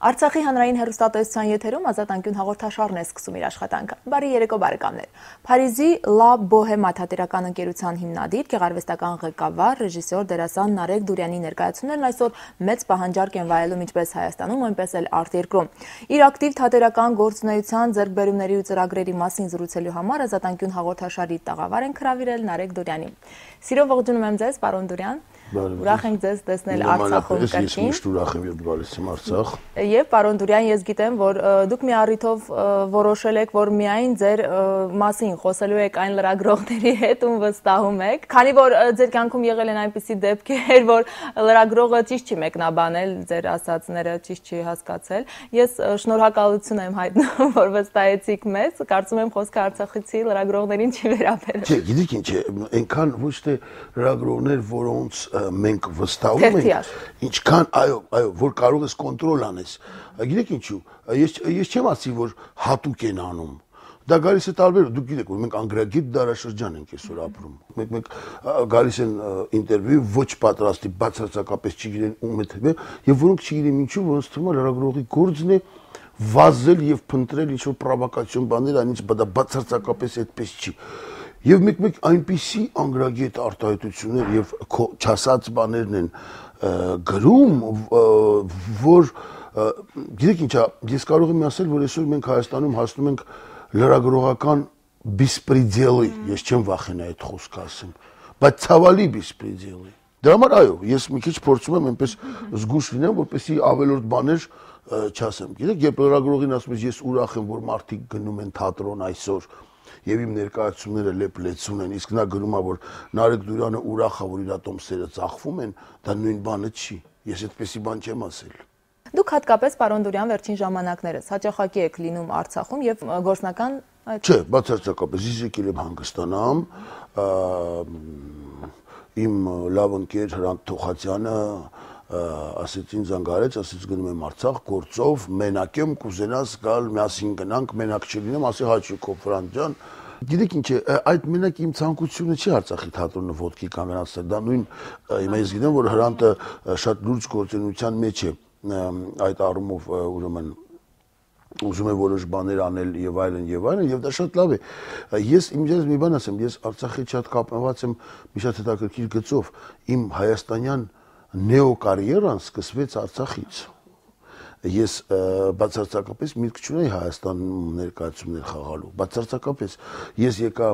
Արցախի հանրային հեռուստատեսության եթերում Ազատ անկյուն հաղորդաշարն է սկսում իր աշխատանքը։ Բարի երեկո բարեկամներ։ Փարիզի La Bohème թատերական ընկերության հիմնադիր, գեղարվեստական ղեկավար, ռեժիսոր, դերասան Նարեկ Դուրյանի ներկայացումներն այսօր մեծ պահանջարկ են վայելում ինչպես Հայաստանում, այնպես էլ արտերկրում։ Իր ակտիվ թատերական գործունեության, ձեռքբերումների ու ծրագրերի մասին զրուցելու համար Ազատ անկյուն հաղորդաշարի տաղավար են հրավիրել Նարեկ Դուրյանին։ Սիրով ողջունում եմ ձեզ, պարոն Դուրյան։ Ուրախ ենք ձեզ տեսնել Արցախում կրկին։ Ես միշտ ուրախ եմ, երբ գալիս եմ Արցախ։ Եվ պարոն Դուրյան, ես գիտեմ, որ դուք մի առիթով որոշել եք, որ միայն ձեր մասին խոսելու եք այն լրագրողների հետ, ում վստահում եք, քանի որ ձեր կյանքում եղել են այնպիսի դեպքեր, որ լրագրողը ճիշտ չի մեկնաբանել, ձեր ասածները ճիշտ չի հասկացել։ Ես շնորհակալություն եմ հայտնում, որ վստահեցիք մեզ, կարծում եմ խոսքը Արցախցի լրագրողներին չի վերաբերել։ Չէ, գիտեք ինչ է, այնքան ոչ թե լրագրողներ, որոնց մենք վստահում ենք, ինչքան այո, որ կարող ես կոնտրոլ անես։ Գիտեք ինչու, ես չեմ ասի, որ հատուկ են անում։ Դա գալիս է տարբեր, դուք գիտեք, որ մենք անգրագիտ դարաշրջան ենք այսօր ապրում։ Մենք գալիս են ինտերվյու ոչ պատրաստի, բացարձակապես չգիտեն ում է թվում, եւ որոնք չգիտեն ինչու, որոնց թվում է լրագրողի գործն է վազել եւ փնտրել ինչ-որ պրովոկացիոն բաներ, այնից դա բացարձակապես այդպես չի։ Եվ մեկ այնպիսի անգրագետ արտահայտություններ եւ չասած բաներն են գրում, որ գիտեք ինչա, ես կարող եմ ասել, որ այսօր մենք Հայաստանում հասնում ենք լրագրողական բիսպրիդելի, ես չեմ վախենա այդ խոսքը ասեմ, բայց ցավալի բիսպրիդելի։ Դրա համար այո, ես մի քիչ փորձում եմ այնպես զգուշ լինեմ, որպեսզի ավելորդ բաներ չասեմ։ Գիտեք, երբ լրագրողին ասում ես, ես ուրախ եմ, որ մարդիկ գնում են թատրոն այսօր, եւ իմ ներկայացումները լեփլեցուն են, իսկ նա գրում է, որ Նարեկ Դուրյանը ուրախ է, որ իր տոմսերը ծախվում են, դա նույն բանը չի։ Ես այդպեսի բան չեմ ասել։ Դուք հատկապես պարոն Դուրյան վերջին ժամանակներս հաճախակի եք լինում Արցախում եւ գործնական Չէ, բացարձակապես ես եկել եմ հանգստանամ, իմ լավ ընկեր Հրանտ Թոխացյանը ասեց ինձ անգարեց, ասեց գնում եմ Արցախ գործով, մենակ եմ, կուզենաս գալ, միասին գնանք, մենակ չլինեմ, ասի հաճույքով Ֆրանտ ջան։ Գիտեք ինչ է, այդ մենակ իմ ցանկությունը չի Արցախի թատրոնը ոտքի կանգնացնել, դա նույն հիմա ես գիտեմ, որ Հրանտը շատ լուրջ գործունեության մեջ է այդ առումով ուրեմն ուզում է որոշ բաներ անել եւ այլն եւ դա շատ լավ է։ Ես իմիջիայլոց մի բան ասեմ, ես Արցախի շատ կապված եմ մի շատ հետաքրքիր գծով, իմ հայաստանյան նեոկարիերան սկսվեց Արցախից։ Ես բացարձակապես միտք չունեի Հայաստանում ներկայացումներ խաղալու, բացարձակապես ես եկա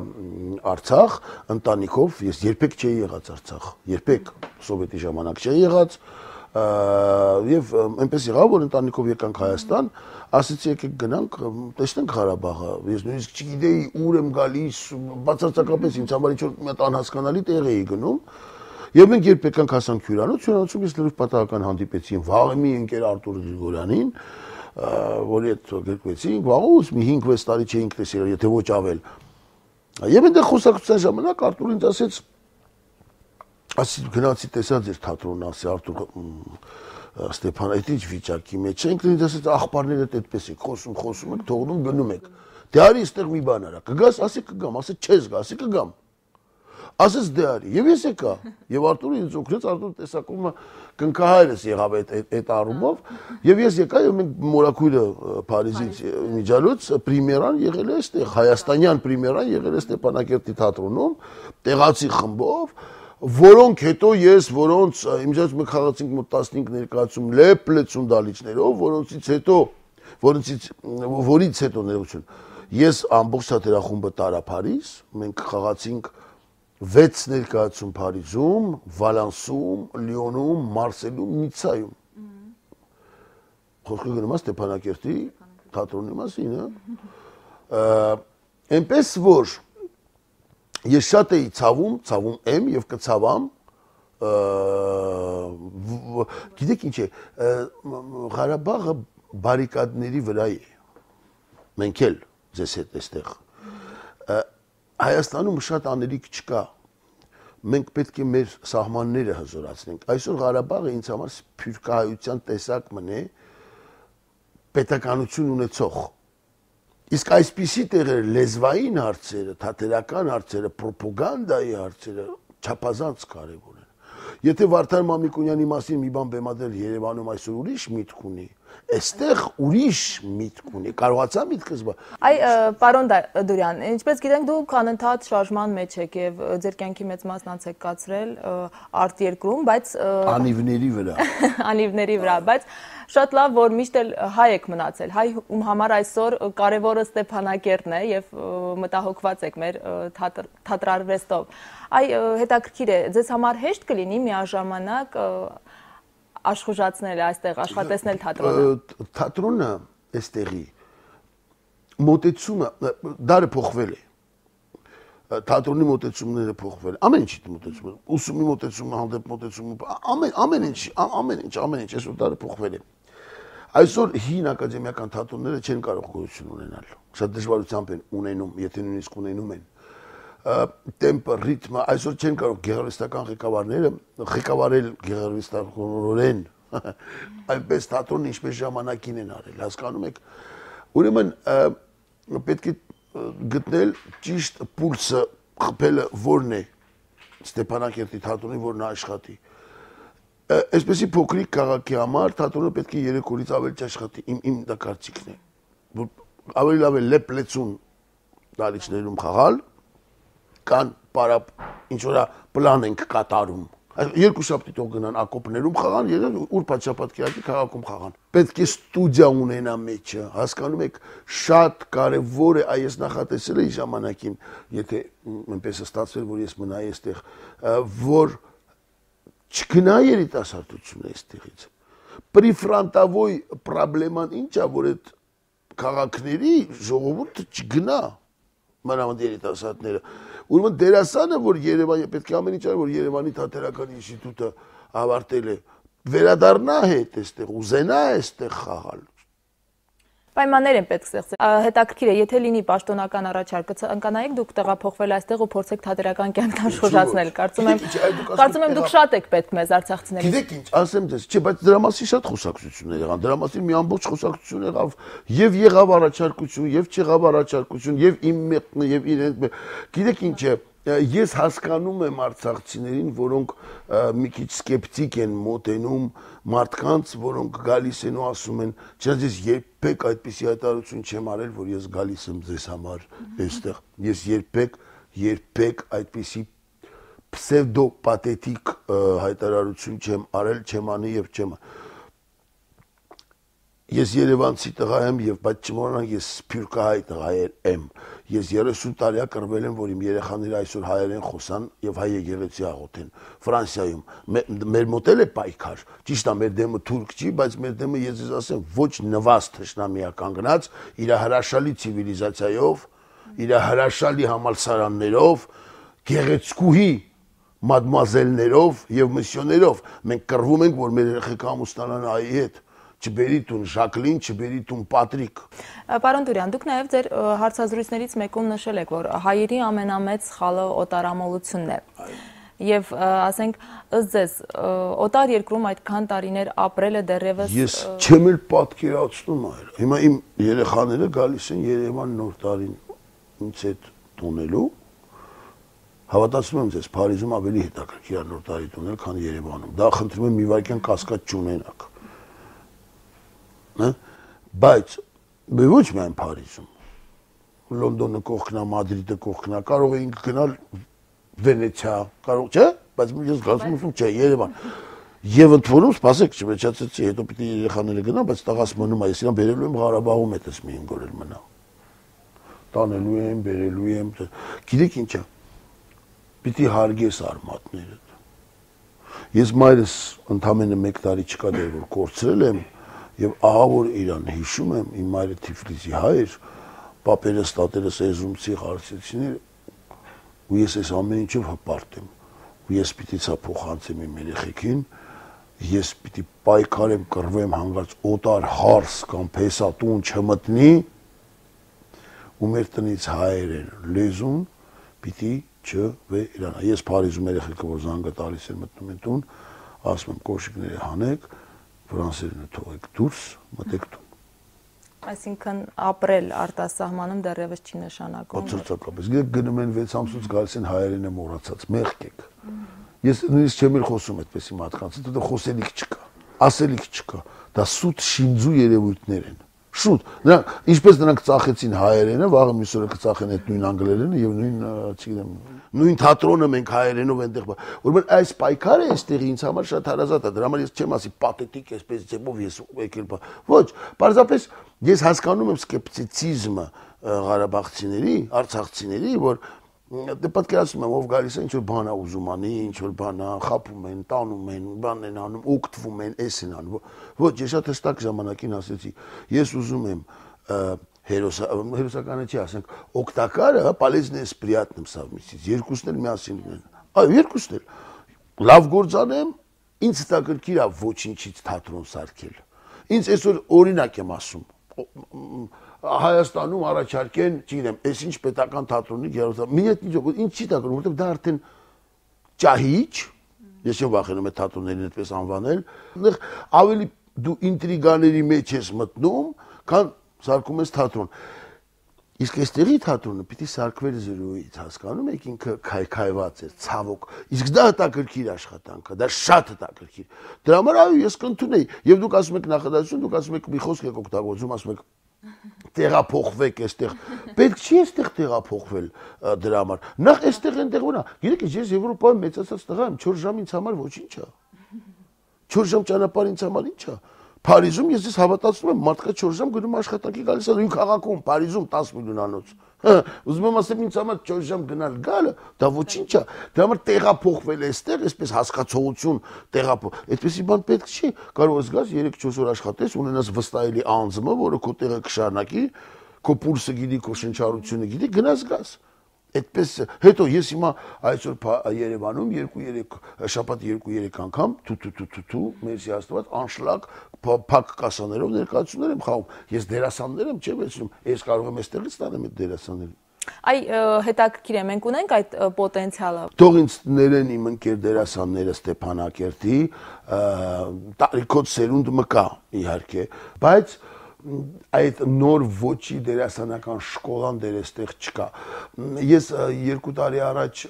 Արցախ ընտանիքով, ես երբեք չէի եղած Արցախ, երբեք սովետի ժամանակ չէի եղած, եւ այնպես եղավ, որ ընտանիքով եկանք Հայաստան, ասեցի եկեք գնանք, տեսնենք Ղարաբաղը, ես նույնիսկ չգիտեի ուր եմ գալիս, բացարձակապես ինձ համար ինչ-որ մի հատ անհասկանալի տեղ էի գնում։ Եվ մենք երբ եկանք հասանք հյուրանոցում ես լրիվ պատահական հանդիպեցի վաղ մի ընկեր Արտուր Գրիգորյանին, որի հետ գրկվեցինք, վաղուց մի 5-6 տարի չէինք տեսել, եթե ոչ ավել։ Եվ այնտեղ խոսակցության ժամանակ Արտուրը ինձ ասեց գնացի տեսա ձեր թատրոնը, ասի Արտուր Ստեփան, այդ ինչ վիճակի մեջ է, ինքն ինձ ասեց աղբարներդ այդպես եք խոսում եք, թողնում գնում եք։ Դե արի այստեղ մի բան արա, կգաս, ասի կգամ, ասի չես գա, ասի կգամ։ Ասես դե արի, եւ ես եկա, եւ Արտուրը ինձ օգնեց, Արտուրը տեսակումը կնքահայրս եղավ այդ առումով, եւ ես եկա եւ մենք մորակույրը Փարիզից միջալուց պրեմիերան եղել է այստեղ, հայաստանյան պրեմիերան եղել է Ստեփանակերտի թատրոնում, տեղացի խմբով, որոնք հետո ես, որոնց իմիջիայլոց մենք խաղացինք մոտ 15 ներկայացում լեփլեցուն դալիճներով, որից հետո ներողություն, ես ամբողջ թատերախումբը տարա Փարիզ, մենք խաղացինք 6 ներկայացում Փարիզում, Վալանսում, Լիոնում, Մարսելում, Նիցայում։ Խոսքը գնում է Ստեփանակերտի թատրոնի մասին, այնպես որ ես շատ էի ցավում եմ եւ կցավամ, գիտեք ինչ է, Ղարաբաղը բարիկադների վրա է, մենք էլ ձեզ հետ այստեղ, Հայաստանում շատ անելիք չկա, մենք պետք է մեր սահմանները հզորացնենք, այսօր Ղարաբաղը ինձ համար սփյուռքահայության տեսակ մնե պետականություն ունեցող, իսկ այսպիսի տեղեր լեզվային հարցերը, թատերական հարցերը, պրոպագանդայի հարցերը չափազանց կարևոր են, Եթե Վարդան Մամիկոնյանի մասին մի բան բեմադրել Երևանում այսօր ուրիշ միտք ունի, այստեղ ուրիշ միտք ունի, կարողացա միտքս բա։ Այ պարոն Դուրյան, ինչպես գիտենք դուք անընդհատ շարժման մեջ եք եւ ձեր կյանքի մեծ մասն անց եք կացրել արտերկրում, բայց անիվների վրա, բայց շատ լավ որ միշտ էլ հայ եք մնացել, հայ ում համար այսօր կարևորը Ստեփանակերտն է եւ մտահոգված եք մեր թատրարվեստով։ Այ հետաքրքիր է, ձեզ համար հեշտ կլինի միաժամանակ աշխուժացնել այստեղ, աշխատեցնել թատրոնը։ Թատրոնը այստեղի մոտեցումը դարը փոխվել է։ Թատրոնի մոտեցումները փոխվել են։ Ամեն ինչի մոտեցումը, ուսումի մոտեցումը, հանդեպ մոտեցումը, ամեն ինչ, այսօր դարը փոխվել է։ Այսօր հին ակադեմիական թատրոնները չեն կարող գոյություն ունենալ։ Շատ դժվարությամբ են ունենում, եթե նույնիսկ ունենում են։ Տեմպը, ռիթմը, այսօր չեն կարող գեղարվեստական ղեկավարները ղեկավարել գեղարվեստականորեն այնպես թատրոնը ինչպես ժամանակին են արել, հասկանում եք։ Ուրեմն պետք է գտնել ճիշտ պուլսը, խփելը որն է Ստեփանակերտի թատրոնի, որն է աշխատի։ Այսպեսի փոքրիկ քաղաքի համար թատրոնը պետք է 3 օրից ավելի չաշխատի, իմ դա կարծիքն է։ Ավելի լավ է լեփլեցուն դալիճներում խաղալ, կան պարապ ինչ որ պլան ենք կատարում։ Երկու շաբթի թող գնան ակոպներում խաղան, ուր պատշապատկի քաղաքում խաղան։ Պետք է ստուդիա ունենա մեջը, հասկանում եք, շատ կարևոր է, այս նախատեսել էի ժամանակին, եթե այնպես ստացվել, որ ես մնայի այստեղ, որ չգնա երիտասարդությունը այստեղից։ Պրիֆրանտավոյ պրոբլեման ինչ է, որ այդ քաղաքների ժողովուրդը չգնա, մանավանդ երիտասարդները։ Ուրեմն դերասանը, որ Երևանի պետք է ամեն ինչ արի, որ Երևանի թատերական ինստիտուտը ավարտել է, վերադառնա հետ այստեղ, ուզենա այստեղ խաղալ։ Պայմաններ են պետք ստեղծել։ Հետաքրքիր է, եթե լինի պաշտոնական առաջարկ, կցանկանայիք դուք տեղափոխվել այստեղ ու փորձեք թատերական կյանքն աշխուժացնել։ Կարծում եմ դուք շատ եք պետք մեզ արցախցիներին։ Գիտեք ինչ, ասեմ ձեզ, չէ, բայց դրա մասին շատ խոսակցություններ եղան, դրա մասին մի ամբողջ խոսակցություն եղավ, եւ եղավ առաջարկություն, եւ չեղավ առաջարկություն, եւ իմ մեկն եւ իրեն։ Գիտեք ինչ է, ես հասկանում եմ արցախցիներին, որոնք մի քիչ սկեպտիկ են մոտենում մարդկանց, որոնք գալիս են ու ասում են, չնայած ես երբեք այդպիսի հայտարարություն չեմ արել, որ ես գալիս եմ ձեզ համար այստեղ։ Ես երբեք այդպիսի պսևդոպաթետիկ հայտարարություն չեմ արել, չեմ անի եւ չեմ։ Ես Երևանցի տղա եմ եւ բայց չմոռանանք ես սփյուռքահայ տղա եմ։ Ես 30 տարի կռվել եմ, որ իմ երեխաները այսօր հայերեն խոսան եւ հայ եկեղեցի աղոթեն Ֆրանսիայում։ Մեր մոտ էլ է պայքար։ Ճիշտ է, մեր դեմը թուրք չի, բայց մեր դեմը ես ձեզ ասեմ, ոչ նվազ թշնամիա կանգնած, իր հրաշալի ցիվիլիզացիայով, իր հրաշալի համալսարաններով, գեղեցկուհի մադմուազելներով եւ միսիոներով։ Մենք կռվում ենք, որ մեր երեխեքը ամուսնանան այի հետ։ Չբերի տուն Ժակլին, չբերի տուն Պատրիկ։ Պարոն Դուրյան, դուք նաև ձեր հարցազրույցներից մեկում նշել եք, որ հայերի ամենամեծ խալը օտարամոլությունն է։ Եվ ասենք, ըստ ձեզ, օտար երկրում այդքան տարիներ ապրելը դեռևս Ես չեմ էլ պատկերացնում այլ։ Հիմա իմ երեխաները գալիս են Երևան նոր տարին ինձ հետ տունելու։ Հավատացնում եմ ձեզ, Փարիզում ավելի հետաքրքիր է նոր տարի տունել, քան Երևանում։ Դա խնդրում եմ մի վայրկյան կասկած չունենաք։ Բայց ոչ միայն Փարիզում, Լոնդոնը կողքնա, Մադրիդը կողքնա, կարող էինք գնալ Վենեցիա, կարող չէ, բայց ես գալիս եմ չէ, Երևան։ Եվ ընդորում սպասեք, չմեջացեցի, հետո պիտի երեխաները գնա, բայց տղաս մնում է, ես իրան բերելու եմ Ղարաբաղում հետս մի 5 օր մնա։ Տանելու եմ, բերելու եմ, գիտեք ինչ է, պիտի հարգես արմատներդ։ Ես մայրս ընդամենը 1 տարի չկա դեռ որ կորցրել եմ, եւ ահա որ իրան հիշում եմ, իմ մայրը Թիֆլիսի հայր, պապերս, տատերս էզումցի հարցեցիներ, ու ես այս ամեն ինչով հպարտ եմ, ու ես պիտի ցա փոխանցեմ իմ երեխեքին, ես պիտի պայքարեմ, կռվեմ հանգած օտար հարս կամ փեսատուն չմտնի, ու մեր տնից հայերեն լեզուն պիտի չվերանա։ Ես Փարիզում երեխեքը որ զանգը տալիս են մտնում են տուն, ասում եմ կոշիկները հանեք, ֆրանսերենը թողեք դուրս, մտեք տուն։ Այսինքն ապրել արտասահմանում դեռևս չի նշանակում։ Բացարձակապես, գնում են 6 ամսուց գալիս են հայերենը մոռացած, մեղք եք։ Ես նույնիսկ չեմ խոսում այդպես իմ հատկանցից, դա խոսելիք չկա, ասելիք չկա, դա սուտ շինձու երևույթներ են։ Շուտ, նրանք ինչպես նրանք ծախեցին հայերենը, վաղը մյուս օրը կծախեն այդ նույն անգլերենը եւ նույն, չգիտեմ, նույն թատրոնը մենք հայերենով այնտեղ, որովհետեւ այս պայքարը այստեղի ինձ համար շատ հարազատ է, դրա համար ես չեմ ասի պաթետիկ այսպես ձևով ես եկել, ոչ, պարզապես ես հասկանում եմ սկեպտիցիզմը ղարաբաղցիների, արցախցիների, որ դե պատկերացնում եմ ով գալիս է ինչ որ բան է ուզում անի, ինչ որ բան է խափում են, տանում են, բան են անում, օգտվում են, էս են անում։ Ոչ, ես շատ հստակ ժամանակին ասեցի, ես ուզում եմ հերոսականը չի ասենք, օգտակարը полезное с приятным совместить։ Երկուսն էլ միասին լինեն։ Այո, երկուսն էլ։ Լավ գործանեմ, ինձ հետաքրքիր է ոչինչից թատրոն սարքել։ Ինձ այսօր օրինակ եմ ասում։ Հայաստանում առաջարկեն, չգիտեմ, այս ինչ պետական թատրոնի գերոսա։ Մինչ ինչ չի տակրում, որովհետև դա արդեն ճահիճ, ես չեմ վախենում այդ թատրոններին այդպես անվանել, այնտեղ ավելի դու ինտրիգաների մեջ ես մտնում, քան սարքում ես թատրոն։ Իսկ այստեղի թատրոնը պիտի սարքվեր զրոյից, հասկանում եք, ինքը քայքայված է, ցավոք։ Իսկ դա հետաքրքիր աշխատանք է, դա շատ հետաքրքիր։ Դրա համար այո, ես կընդունեի, եւ դուք ասում եք նախադասություն, դուք ասում եք մի խոսք եք օգտագործում, ասում եք տեղափոխվեք այստեղ։ Պետք չի այստեղ տեղափոխվել դրա համար։ Նախ այստեղ այնտեղ ունա։ Գիտեք, ես Եվրոպայում մեծացած տղա եմ, 4 ժամ ինձ համար ոչինչ է։ 4 ժամ ճանապարհ ինձ համար ինչ է։ Փարիզում ես հավատացնում եմ, մարդկա 4 ժամ գնում աշխատանքի գալիս է նույն քաղաքում, Փարիզում 10 միլիոնանոց։ Ուզում եմ ասեմ, ինձ համար 4 ժամ գնալ գալը, դա ոչինչ է։ Դրա համար տեղափոխվել այստեղ, այսպես հասկացողություն տեղափոխ։ Այդպեսի բան պետք չի։ Կարող ես գաս 3-4 օր աշխատես, ունենաս վստահելի անձը, որը քո տեղը կշարունակի, քո պուլսը գիտի, քո շնչառությունը գիտի, գնաս գաս։ Այդպես հետո ես հիմա այսօր Երևանում 2-3 շաբաթ 2-3 անգամ թու մերսի Աստված անշլակ փակ կասաներով ներկայացումներ եմ խաղում։ Ես դերասաններ եմ չէ՞ վերցնում։ Ես կարող եմ այստեղից ստանալ այդ դերասաններին։ Այ հետաքրքիր է, մենք ունենք այդ պոտենցիալը։ Թող ինձ ներեն իմ ընկեր դերասանները Ստեփանակերտի, տարիքոց սերունդ մկա իհարկե, բայց այդ նոր ոչի դերասանական շկոլան դեր այստեղ չկա։ Ես 2 տարի առաջ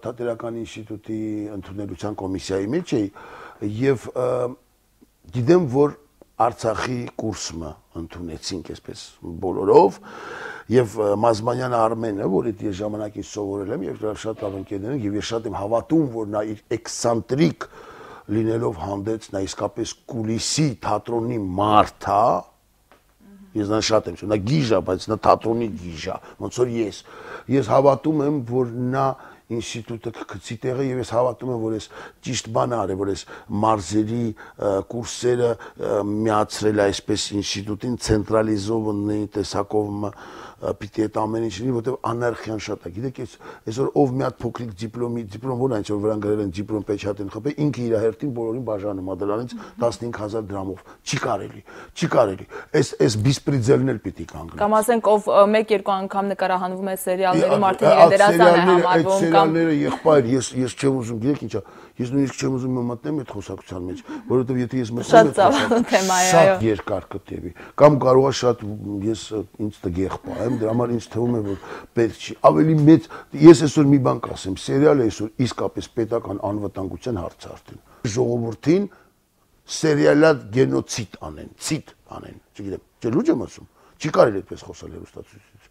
Թատերական ինստիտուտի ընդունելության կոմիսիայի մեջ էի եւ գիտեմ, որ Արցախի կուրսը ընդունեցինք այսպես բոլորով եւ Մազմանյան Արմենը, որ այդ ես ժամանակին սովորել եմ եւ շատ լավ ընկերներ են եւ ես շատ եմ հավատում, որ նա իր էքսանտրիկ լինելով հանդերձ նա իսկապես կուլիսի թատրոնի մարդ է։ Ես նա շատ եմ, նա գիժա, բայց նա թատրոնի գիժա, ոնց որ ես հավատում եմ, որ նա ինստիտուտը կգցի տեղը եւ ես հավատում եմ, որ ես ճիշտ բան արել, որ ես մարզերի կուրսերը միացրել այսպես ինստիտուտին ցենտրալիզովանի տեսակով պիտի այդ ամեն ինչ լինի, որտեղ անարխիան շատ է։ Գիտեք, այսօր ով մի հատ փոքրիկ դիպլոմ որ այն որ վրան գրել են դիպլոմ պեչատ են խփել, ինքը իր հերթին բոլորին բաժանում է դրանից 15000 դրամով։ Չի կարելի։ Այս բիսպրիձելներ պիտի կանգնեն։ Կամ ասենք ով 1-2 անգամ նկարահանվում է սերիալներում, արդեն իր դերասան է համարվում կամ սերիալները եղբայր, ես չեմ ուզում, գիտեք ինչա, ես նույնիսկ չեմ ուզում մտնել այդ խոսակցության մեջ, որովհետև եթե ես մտnem շատ ծավալուն թեմա է, այո։ Շատ երկար կտևի։ Կամ կարող է շատ ես ինձ տգեղ պահեմ, դրա համար ինձ թվում է, որ պետք չի։ Ավելի մեծ, ես այսօր մի բան կասեմ, սերիալը այսօր իսկապես պետական անվտանգության հարց է արդեն։ Ժողովրդին սերիալա գենոցիդ անեն, չգիտեմ, չէ՞ լուջ եմ ասում։ Չի կարելի այդպես խոսալ հեռուստացույցից։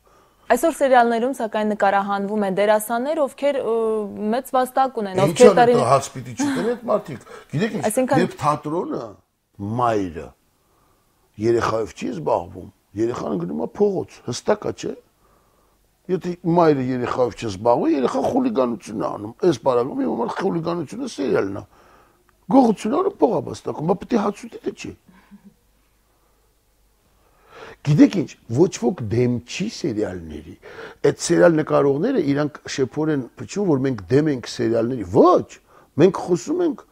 Այսօր սերիալներում սակայն նկարահանվում են դերասաններ, ովքեր մեծ վաստակ ունեն, ովքեր տարի հաց պիտի չտեն այդ մարդիկ։ Գիտեք ինչ, երբ թատրոնը մայրը երեխայով չի զբաղվում, երեխան գնում է փողոց, հստակ է, չէ՞։ Եթե մայրը երեխայով չի զբաղվում, երեխան խուլիգանություն է անում։ Այս բարակում իմ համար խուլիգանությունը սերիալն է։ Գողությունը անում փողա վաստակում, բայց պետք է հաց ուտի թե չի։ Գիտեք ինչ, ոչ ոք դեմ չի սերիալների։ Այդ սերիալ նկարողները իրանք շեփորեն փչում, որ մենք դեմ ենք սերիալների։ Ոչ, մենք խոսում ենք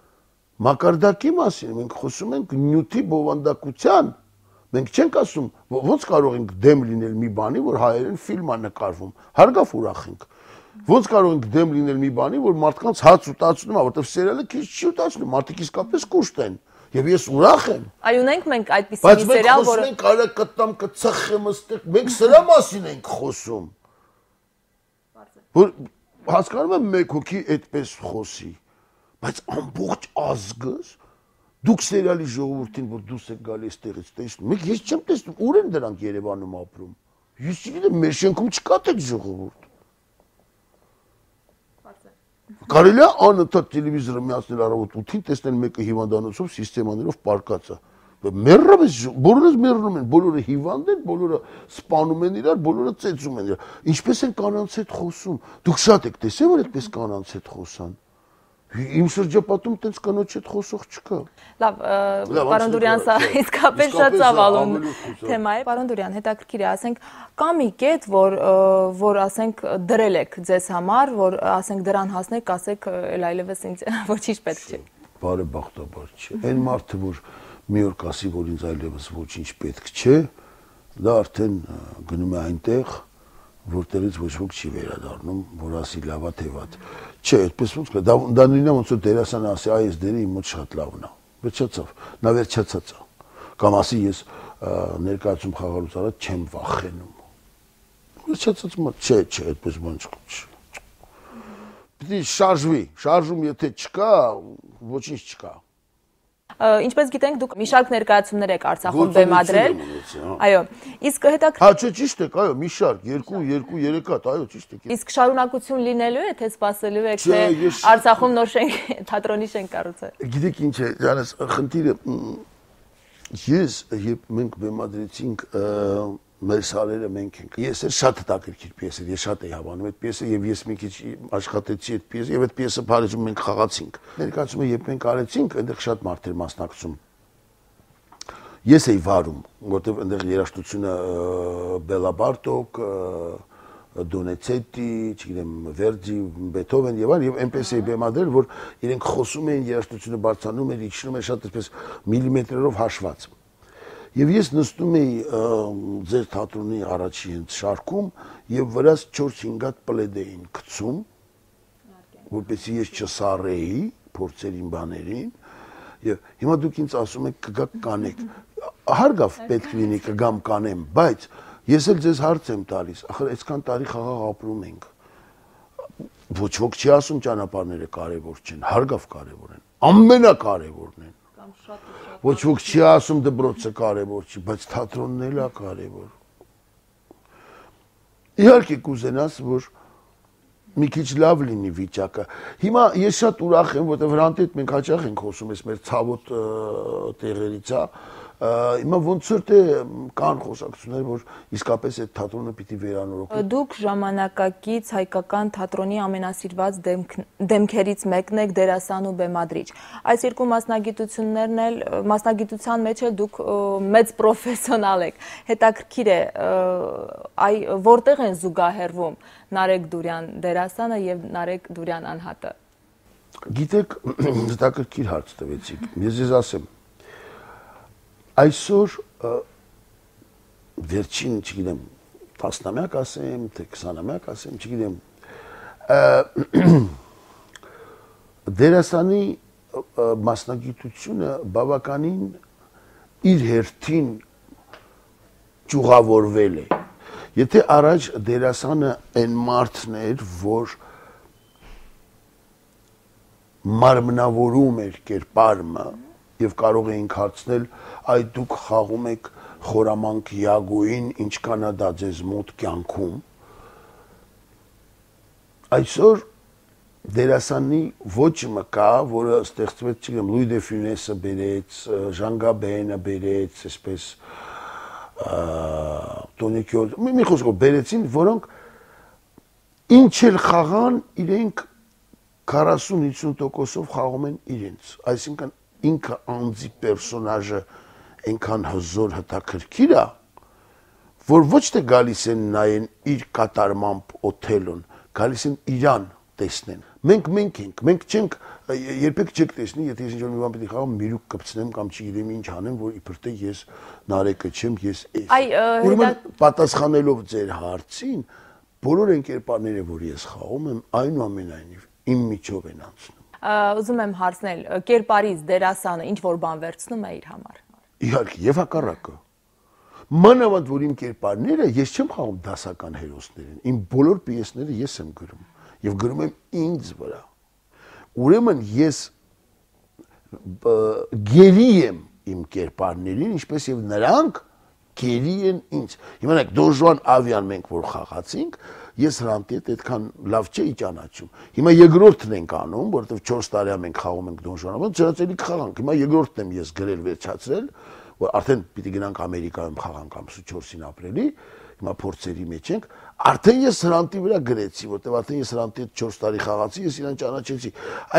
մակարդակի մասին, մենք խոսում ենք նյութի բովանդակության։ Մենք չենք ասում, ոնց կարող ենք դեմ լինել մի բանի, որ հայերեն ֆիլմ է նկարվում։ Հարգավ ուրախ ենք։ Ոնց կարող ենք դեմ լինել մի բանի, որ մարդկանց հաց ուտացնում է, որտեղ սերիալը քիչ չի ուտացնում, մարդիկ իսկապես կուշտ են։ Եվ ես ուրախ եմ։ Այ ունենք մենք այդպիսի մի սերիալ, որը մենք կարա կտամ կծխեմ ըստեղ, մենք սրա մասին ենք խոսում։ Որ հասկանում եմ մեկ հոգի այդպես խոսի, բայց ամբողջ ազգս դուք սերիալի ժողովրդին, որ դուս եք գալի այստեղից տեսնում, մեկ ես չեմ տեսնում, ուր են դրանք Երևանում ապրում։ Ես չգիտեմ, մեր շենքում չկա այդ ժողովուրդ։ Կարելի է անընդհատ տելևիզորը միացնել առավոտ 8-ին, տեսնել մեկը հիվանդանոցով սիստեմաներով պարկած է։ Մեռնում ես, բոլորը մեռնում են, բոլորը հիվանդ են, բոլորը սպանում են իրար, բոլորը ծեծում են իրար։ Ինչպես են կանանց հետ խոսում։ Դուք շատ եք տեսել, որ այդպես կանանց հետ խոսան։ Իմ շրջապատում տենց կանոչ հետ խոսող չկա։ Լավ, պարոն Դուրյան, սա իսկապես շատ ծավալուն թեմա է։ Պարոն Դուրյան, հետաքրքիր է, ասենք, կա մի կետ, որ ասենք դրել եք ձեզ համար, որ ասենք դրան հասնեք, ասեք, այլևս ինձ ոչինչ պետք չէ։ Բարեբախտաբար չէ։ Այն մարդը, որ մի օր կասի, որ ինձ այլևս ոչինչ պետք չէ, դա արդեն գնում է այնտեղ, որտեղից ոչ ոք չի վերադառնում, որ ասի լավա թե վատ։ Չէ, այդպես ոնց կա, դա նույնն է ոնց որ դերասանը ասի, այս դերը իմ մոտ շատ լավն է։ Վերջացավ, նա վերջացած է։ Կամ ասի ես ներկայացում խաղալուց առաջ չեմ վախենում։ Վերջացած մոտ, չէ, այդպես բան չկա։ Պիտի շարժվի, շարժում եթե չկա, ոչինչ չկա։ Ինչպես գիտենք, դուք մի շարք ներկայացումներ եք Արցախում բեմադրել։ Այո, իսկ հետաքրքիր։ Հա, չէ, ճիշտ եք, այո, մի շարք, 2-3 հատ, այո, ճիշտ եք։ Իսկ շարունակություն լինելու է, թե սպասելու եք, թե Արցախում նոր թատրոնի շենք կառուցել։ Գիտեք ինչ է, Ջանես, խնդիրը ես երբ մենք բեմադրեցինք մեր սարերը մենք ենք։ Ես էլ շատ հետաքրքիր պիես էր, ես շատ էի հավանում այդ պիեսը եւ ես մի քիչ աշխատեցի այդ պիեսը եւ այդ պիեսը Փարիզում մենք խաղացինք։ Ներկայացումը երբ մենք արեցինք, այնտեղ շատ մարդ էր մասնակցում։ Ես էի վարում, որտեղ այնտեղ երաժշտությունը Բելա Բարտոկ, Դոնեցետի, չգիտեմ, Վերդի, Բեթհովեն եւ այլն, եւ այնպես էի բեմադրել, որ իրենք խոսում էին, երաժշտությունը բարձրանում էր, իջնում էր շատ այսպես միլիմետրերով հաշված։ Եվ ես նստում էի ձեր թատրոնի առաջի հենց շարքում եւ վրաս 4-5 հատ պլեդ էին գցում, որպեսզի ես չսառեի փորձերին բաներին, եւ հիմա դուք ինձ ասում եք կգաք կանեք։ Հարգավ պետք լինի կգամ կանեմ, բայց ես էլ ձեզ հարց եմ տալիս, ախր այսքան տարի խաղաղ ապրում ենք։ Ոչ ոք չի ասում ճանապարհները կարևոր չեն, հարգավ կարևոր են, ամենակարևորն են։ Ոչ ոք չի ասում դպրոցը կարևոր չի, բայց թատրոնն էլ է կարևոր։ Իհարկե կուզենաս, որ մի քիչ լավ լինի վիճակը։ Հիմա ես շատ ուրախ եմ, որտեղ վրանտի հետ մենք հաճախ ենք խոսում, այս մեր ցավոտ տեղերից, հիմա ոնց որ թե կան խոսակցություններ, որ իսկապես այդ թատրոնը պիտի վերանորոգվի։ Դուք ժամանակակից հայկական թատրոնի ամենասիրված դեմքերից մեկն եք, դերասան ու բեմադրիչ։ Այս երկու մասնագիտություններն էլ մասնագիտության մեջ էլ դուք մեծ պրոֆեսիոնալ եք։ Հետաքրքիր է, որտեղ են զուգահեռվում Նարեկ Դուրյան դերասանը եւ Նարեկ Դուրյան անհատը։ Գիտեք, հետաքրքիր հարց տվեցիք։ Ես ձեզ ասեմ, այսօր վերջին, չգիտեմ, 10-ամյակ ասեմ, թե 20-ամյակ ասեմ, չգիտեմ, դերասանի մասնագիտությունը բավականին իր հերթին ճյուղավորվել է։ Եթե առաջ դերասանը այն մարդն էր, որ մարմնավորում էր կերպարը եւ կարող էինք հարցնել, այ դուք խաղում եք խորամանկ Յագոին, ինչքան է դա ձեզ մոտ կյանքում։ Այսօր դերասանի ոճը կա, որը ստեղծվեց, չգիտեմ, Լուի դե Ֆյունեսը բերեց, Ժան Գաբենը բերեց, այսպես Տոնի Կյոլ, մի խոսքով բերեցին, որոնք ինչ էլ խաղան, իրենք 40-50%-ով խաղում են իրենց, այսինքն ինքը անձի պերսոնաժը այնքան հզոր հետաքրքիր է, որ ոչ թե գալիս են նայեն իր կատարմամբ Օթելոն, գալիս են իրան տեսնեն։ Մենք ենք, մենք չենք, երբեք չեք տեսնի, եթե ես ինչ-որ մի բան պետք է խաղամ, միրուք կպցնեմ կամ չգիտեմ ինչ անեմ, որ իբր թե ես Նարեկը չեմ, ես էս։ Ուրեմն պատասխանելով ձեր հարցին, բոլոր այն կերպարները, որ ես խաղում եմ, այնուամենայնիվ իմ միջով են անցնում։ Ուզում եմ հարցնել, կերպարից դերասանը ինչ որ բան վերցնում է իր համար։ Իհարկե, եւ հակառակը։ Մանավանդ որ իմ կերպարները ես չեմ խաղում դասական հերոսներին, իմ բոլոր պիեսները ես եմ գրում եւ գրում եմ ինձ վրա։ ուրեմն ես գերի եմ իմ կերպարներին, ինչպես եւ նրանք գերի են ինձ։ Հիմա նայեք, Դոժուան Ավիան մենք որ խաղացինք, ես Հրանտի հետ այդքան լավ չէի ճանաչում։ Հիմա երկրորդն ենք անում, որովհետեւ 4 տարի մենք խաղում ենք Դոժուան Ավիան, դրանից էլի կխաղանք։ Հիմա երկրորդն եմ ես գրել վերջացրել, որ արդեն պիտի գնանք Ամերիկայում խաղանք ամսու 4-ին ապրիլի, հիմա փորձերի մեջ ենք, արդեն ես Հրանտի վրա գրեցի, որտեղ արդեն ես Հրանտի հետ 4 տարի խաղացի, ես իրան ճանաչեցի։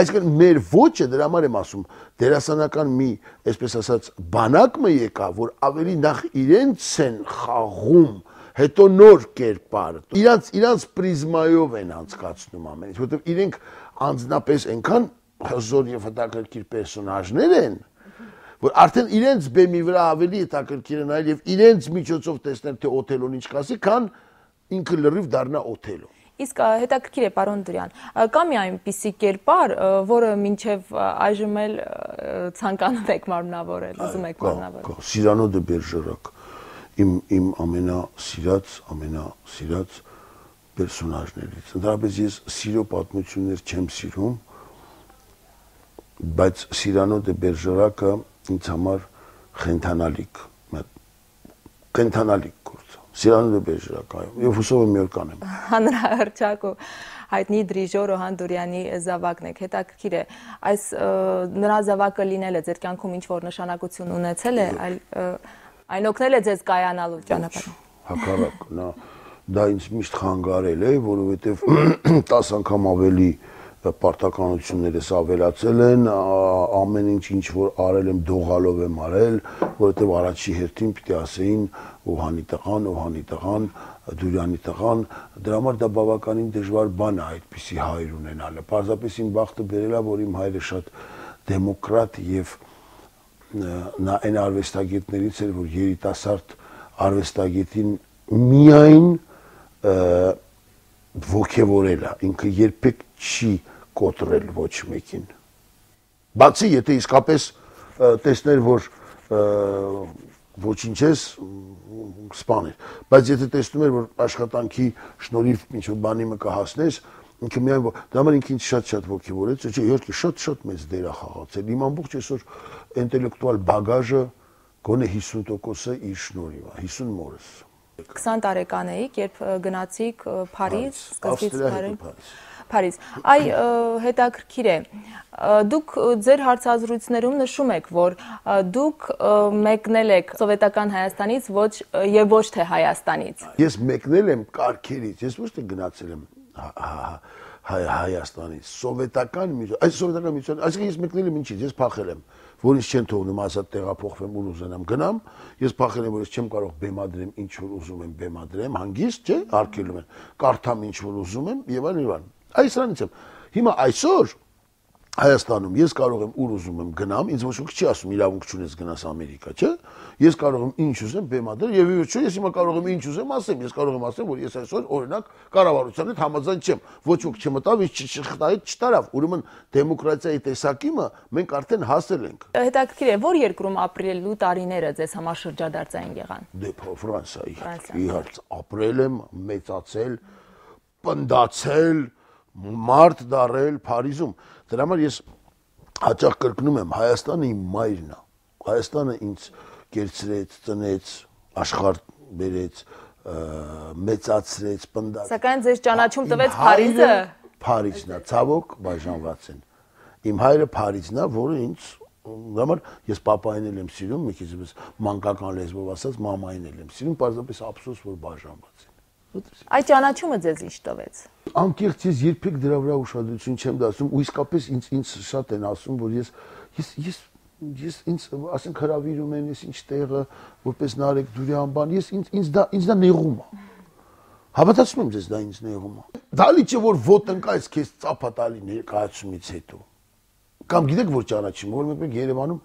Այսինքն մեր ոճը, դրա համար եմ ասում, դերասանական մի, այսպես ասած, բանակը եկա, որ ավելի նախ իրենց են խաղում, հետո նոր կերպար, իրանց պրիզմայով են անցկացնում ամեն ինչ, որտեղ իրենք անձնապես այնքան հզոր եւ հետաքրքիր պերսոնաժներ են, որ արդեն իրենց բեմի վրա ավելի հետաքրքիր է նայել եւ իրենց միջոցով տեսնել թե Օթելոն ինչ կասի, քան ինքը լրիվ դառնա Օթելո։ Իսկ հետաքրքիր է, պարոն Դուրյան, կա մի այնպիսի կերպար, որը մինչև այժմ էլ ցանկանում եք մարմնավորել, ուզում եք մարմնավորել։ Սիրանո դե Բերժերակ, իմ ամենասիրած պերսոնաժներից։ Ընդհանրապես ես սիրո պատմություններ չեմ սիրում, բայց Սիրանո դե Բերժերակը ինձ համար խենթանալիք գործ։ Սիրանո դե Բերժերակ, այո, եւ հուսով եմ մի օր կանեմ։ Հանրահռչակ ու հայտնի դիրիժոր Օհան Դուրյանի զավակն եք, հետաքրքիր է, այս նրա զավակը լինելը ձեր կյանքում ինչ որ նշանակություն ունեցել է, այն օգնել է ձեզ կայանալու ճանապարհում։ Հակառակ, դա ինձ միշտ խանգարել է, որովհետեւ 10 անգամ ավելի պարտականություններս ավելացել են, ամեն ինչ որ արել եմ դողալով եմ արել, որովհետև առաջի հերթին պիտի ասեին Օհանի տղան, Դուրյանի տղան, դրա համար դա բավականին դժվար բան է այդպիսի հայր ունենալը։ Պարզապես իմ բախտը բերել է, որ իմ հայրը շատ դեմոկրատ եւ նա այն արվեստագետներից էր, որ երիտասարդ արվեստագետին միայն ոգևորել է, ինքը երբեք չի կոտրել ոչ մեկին։ Բացի եթե իսկապես տեսներ, որ ոչինչ ես սպաներ, բայց եթե տեսնում էր, որ աշխատանքի շնորհիվ ինչ-որ բանի մը կհասնես, ինքը միայն դա համար ինքը ինձ շատ ոգևորեց, չէ, իհարկե շատ մեծ դեր է խաղացել։ Իմ ամբողջ այսօր ինտելեկտուալ բագաժը գոնե 50%-ը իր շնորհիվ է, 50 մորս։ 20 տարեկան էիք, երբ գնացիք Փարիզ, սկզբից Փարիզ։ Այ հետաքրքիր է, դուք ձեր հարցազրույցներում նշում եք, որ դուք մեկնել եք սովետական Հայաստանից եւ ոչ թե Հայաստանից։ Ես մեկնել եմ կարգերից, ես ոչ թե գնացել եմ Հայաստանից, սովետական միություն, այսինքն ես մեկնել եմ ինչից, ես փախել եմ, որ ինձ չեն թողնում ազատ տեղափոխվեմ ու ուզենամ գնամ, ես փախել եմ, որ ես չեմ կարող բեմադրեմ ինչ որ ուզում եմ բեմադրեմ, հանգիստ, չէ, արգելում են, կարդամ ինչ որ ուզում եմ եւ այլն։ Այս սրանից եմ։ Հիմա այսօր Հայաստանում ես կարող եմ ուր ուզում եմ գնամ, ինձ ոչ ոք չի ասում իրավունք չունես գնաս Ամերիկա, չէ՞։ Ես կարող եմ ինչ ուզեմ բեմադրել եւ ոչ ես հիմա կարող եմ ինչ ուզեմ ասեմ, ես կարող եմ ասեմ, որ ես այսօր օրինակ կառավարության հետ համաձայն չեմ, ոչ ոք չմտավ, ինձ չտարավ, ուրեմն դեմոկրատիայի տեսակիմը մենք արդեն հասել ենք։ Հետաքրքիր է, որ երկրում ապրելու տարիները ձեզ համար շրջադարձային եղան։ Դե Ֆրանսիայի, իհարկե, ապրել եմ, մեծացել, պնդացել, մարդ դարել Փարիզում։ Դրա համար ես հաճախ կրկնում եմ, Հայաստանը իմ մայրն է։ Հայաստանը ինձ կերցրեց, ծնեց, աշխարհ բերեց, մեծացրեց, պնդաց։ Սակայն ձեզ ճանաչում տվեց Փարիզը։ Փարիզն է, ցավոք բաժանված են։ Իմ հայրը Փարիզն է, որը ինձ դրա համար ես papayin էլ եմ սիրում, մի քիչ մանկական լեզվով ասած, մամային էլ եմ սիրում, պարզապես ափսոս որ բաժանված են։ Այդ ճանաչումը ձեզ ինչ տվեց։ Անկեղծ ես երբեք դրա վրա ուշադրություն չեմ դասում, ու իսկապես ինձ շատ են ասում, որ ես ինձ ասենք հրավիրում են, ես ինչ տեղը, որպես Նարեկ Դուրյան բան, ինձ դա նեղում է։ Հավատացնում եմ ձեզ, դա ինձ նեղում է։ Դալի չէ որ ոտնկայս քեզ ծափա տալի ներկայացումից հետո։ Կամ գիտեք որ ճանաչում, որ մեկ Երևանում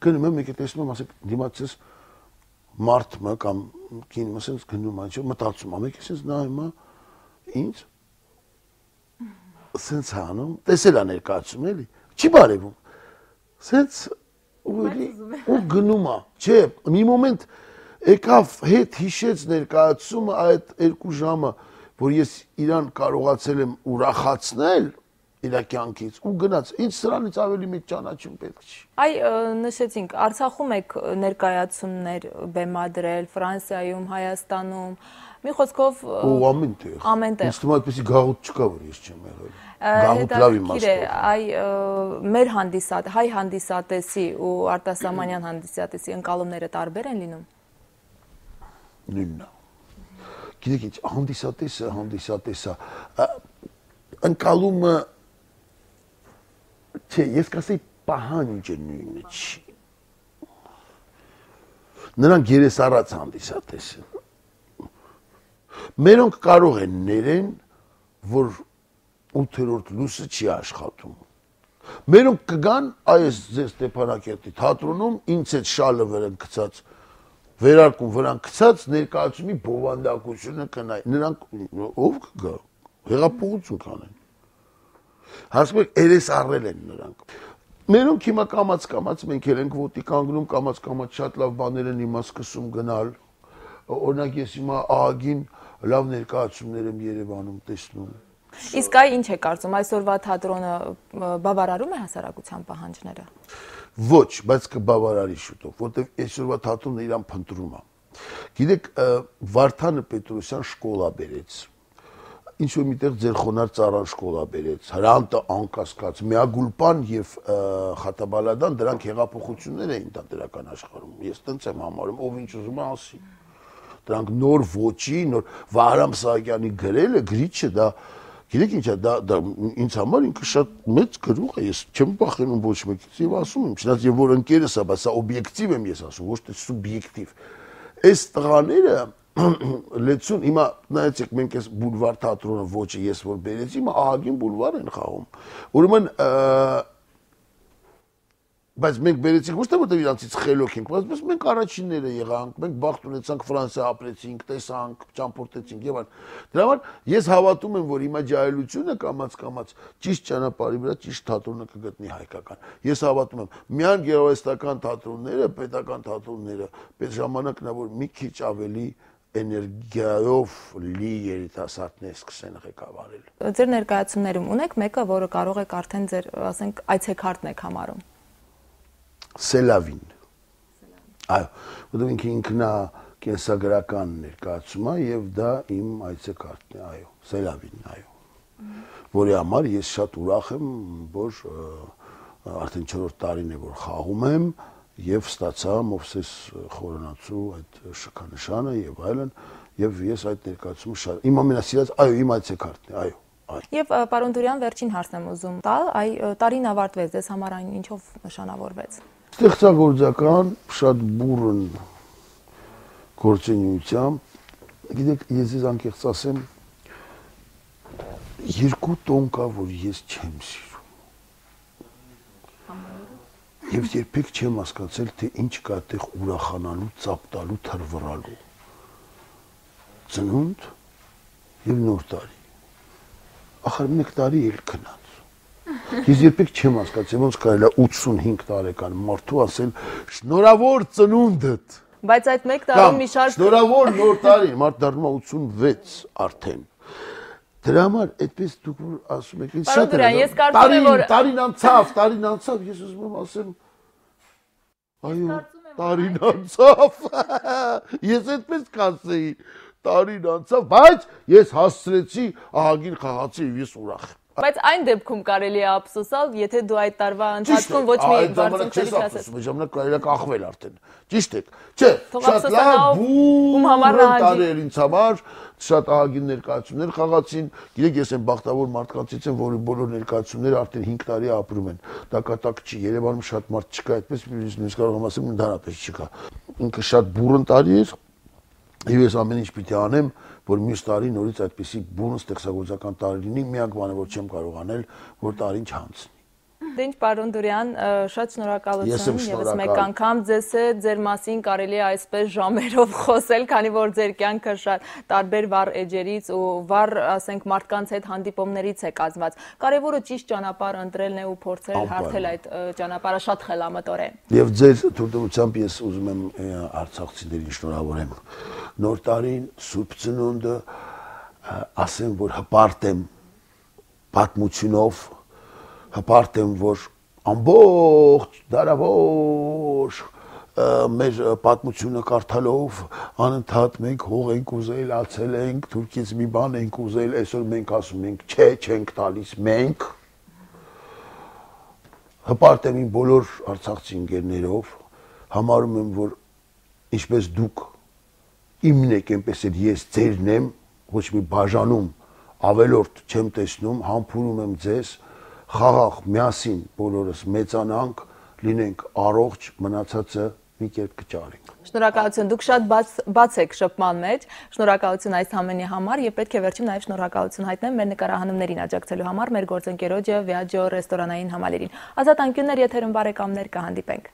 գնում եմ, եկե տեսնում եմ, ասեք դիմացից մարդը կամ կինը ասես գնում անջը մտածում ամեկ ասես նայում է ինձ սենց անում տեսել է ներկայացում էլի չի բարևում սենց ու գնում է չէ մի մոմենտ եկավ հետ հիշեց ներկայացումը այդ 2 ժամը որ ես իրան կարողացել եմ ուրախացնել իր կյանքից ու գնաց։ Ինչ սրանից ավելի մեծ ճանաչում պետք չի։ Այ նշեցինք, Արցախում եք ներկայացումներ բեմադրել, Ֆրանսիայում, Հայաստանում, մի խոսքով ամենտեղ։ Ինձ թվում է այդպեսի գաղութ չկա, որ ես չեմ եղել։ Գաղութ լավ իմաստով։ Այ մեր հայ հանդիսատեսի ու արտասահմանյան հանդիսատեսի ընկալումները տարբեր են լինում։ Նույնն է։ Գիտեք ինչ, հանդիսատեսը ընկալումը չէ, ես կասեի պահանջը նույնը չի։ Նրանք երեսառած հանդիսատես են։ Մերոնք կարող են ներեն, որ 8-րդ լույսը չի աշխատում։ Մերոնք կգան այս ձեր Ստեփանակերտի թատրոնում ինձ այդ շալը վրան գցած վերարկուն վրան գցած ներկայացումի բովանդակությունը կնայի։ Նրանք ով կգա, հեղափոխություն կանեն։ Հասկանում եք, երես առել են նրանք։ Մերոնք հիմա կամաց մենք էլ ենք ոտի կանգնում, կամաց շատ լավ բաներ են հիմա սկսում գնալ։ Օրինակ ես հիմա ԱԱԳ-ին լավ ներկայացումներ եմ Երևանում տեսնում։ Իսկ այ ինչ է կարծում, այսօրվա թատրոնը բավարարում է հասարակության պահանջները։ Ոչ, բայց կբավարարի շուտով, որտեղ այսօրվա թատրոնը իրան փնտրում է։ Գիտեք, Վարդանը Պետրոսյան շկոլա բերեց։ Ինչ-որ միտեղ ձեր խոնար Ծառան շկոլա բերեց, Հրանտը անկասկած, Միագուլպան եւ Խաթաբալադան դրանք հեղափոխություններ էին տանտերական աշխարհում։ Ես տենց եմ համարում, ով ինչ ուզում է ասի։ Դրանք նոր ոչի, նոր Վահրամ Սահակյանի գրելը, գրիչը դա գիտեք ինչ է, դա ինձ համար ինքը շատ մեծ գրող է, ես չեմ բախենում ոչ մեկից եւ ասում եմ, չնայած եւ որ ընկերս է, բայց սա օբյեկտիվ եմ ես ասում, ոչ թե սուբյեկտիվ։ Այս տղաները լեցուն հիմա նայեցեք մենք այս բուլվար թատրոնը ոչը ես որ բերեցի, հիմա ԱԱԳ-ին բուլվար են խաղում։ Ուրեմն բայց մենք բերեցինք ոչ թե որտեղ իրանցից խելոք ենք, բայց մենք առաջինները եղանք, մենք բախտ ունեցանք Ֆրանսիա ապրեցինք, տեսանք, ճամփորդեցինք եւ այլն։ Դրա համար ես հավատում եմ, որ հիմա ջահելությունը կամաց ճիշտ ճանապարհի վրա ճիշտ թատրոնը կգտնի հայկական։ Ես հավատում եմ, միայն գեղարվեստական թատրոնները, պետական թատրոնները, պես ժամանակն է, որ մի քիչ ավելի էներգիայով լի երիտասարդներ սկսեն ղեկավարել։ Ձեր ներկայացումներում ունեք մեկը, որը կարող եք արդեն ձեր, ասենք, այցեքարտն եք համարում։ Սելավին։ Այո, որտեղ ինքնա կենսագրական ներկայացում է եւ դա իմ այցեքարտն է, այո, Սելավին, այո։ Որի համար ես շատ ուրախ եմ, որ արդեն 4-րդ տարին է որ խաղում եմ եւ ստացա Մովսես Խորանացու այդ շքանշանը եւ այլն եւ ես այդ ներկայացումը շատ իմ ամենասիրած, այո, իմ այցեքարտն է, այո։ Եվ պարոն Դուրյան, վերջին հարցն եմ ուզում տալ, տարին ավարտվեց, ձեզ համար այն ինչով նշանավորվեց։ Ստեղծագործական, շատ բուրըն գործունեությամբ, գիտեք, ես ձեզ անկեղծ ասեմ, 2 տոն կա, որ ես չեմ սիրում։ Եվ երբեք չեմ հասկացել, թե ինչ կա այդտեղ ուրախանալու, ծափ տալու, թրվռալու։ Ծնունդ եւ նոր տարի։ Ախր 1 տարի էլ քնած։ Ես երբեք չեմ հասկացել, ոնց կարելի է 85 տարեկան մարդու ասել շնորհավոր ծնունդդ։ Բայց այդ 1 տարում մի շարք շնորհավոր նոր տարի, մարդ դառնում է 86 արդեն։ Դրա համար այդպես դուք որ ասում եք, ինձ շատ է։ Ես կարծում եմ, որ տարին անցավ, ես ուզում եմ ասեմ այո, տարին անցավ։ Ես այդպես կասեի, տարին անցավ, բայց ես հասցրեցի ահագին խաղացի եւ ես ուրախ եմ։ Բայց այն դեպքում կարելի է ափսոսալ, եթե դու այդ տարվա ընթացքում ոչ մի բարձունք չհասես։ Այդ ժամանակ կարելի է կախվել արդեն։ Ճիշտ եք։ Չէ, շատ լավ, ում համար տարեր ինձ համար, շատ ահագին ներկայացումներ խաղացին։ Գիտեք, ես այն բախտավոր մարդկանցից եմ, որի բոլոր ներկայացումները արդեն 5 տարի ապրում են։ Դա կատակ չի, Երևանում շատ մարդ չկա, այդպես նույնիսկ կարող եմ ասել, ընդհանրապես չկա։ Ինքը շատ բուրըն տարի էր։ Եվ ես ամեն ինչ պիտի անեմ, որ մյուս տարի նորից այդպիսի բուն ստեղծագործական տարի լինի, միակ բանը որ չեմ կարող անել, որ տարին չանցնի։ Դե ինչ պարոն Դուրյան, շատ շնորհակալություն, եւս մեկ անգամ ձեզ ձեր մասին կարելի է այսպես ժամերով խոսել, քանի որ ձեր կյանքը շատ տարբեր վառ էջերից ու վառ, ասենք, մարդկանց հետ հանդիպումներից է կազմված։ Կարևորը ճիշտ ճանապարհ ընտրելն է ու փորձել հարթել այդ ճանապարհը շատ խելամտորեն։ Եվ ձեր թույլտվությամբ ես ուզում եմ արցախցիներին շնորհավորեմ։ Նոր տարին, Սուրբ Ծնունդը, ասեմ, որ հպարտ եմ պատմությունով հպարտ եմ, որ ամբողջ դարավոր մեր պատմությունը կարդալով անընդհատ մենք հող ենք ուզել, ացել ենք, Թուրքից մի բան ենք ուզել, այսօր մենք ասում ենք, չէ, չենք տալիս մենք։ Հպարտ եմ իմ բոլոր արցախցի ընկերներով, համարում եմ, որ ինչպես դուք իմն եք, այնպես էլ ես ձերն եմ, ոչ մի բաժանում ավելորդ չեմ տեսնում, համբուրում եմ ձեզ, խաղաղ միասին բոլորս մեծանանք, լինենք առողջ, մնացածը մի կերպ կճարենք։ Շնորհակալություն, դուք շատ բաց եք շփման մեջ, շնորհակալություն այս ամենի համար եւ պետք է վերջում նաեւ շնորհակալություն հայտնեմ մեր նկարահանումներին աջակցելու համար մեր գործընկերոջը Viaggio ռեստորանային համալիրին։ Ազատ անկյուններ եթերում բարեկամներ կհանդիպենք։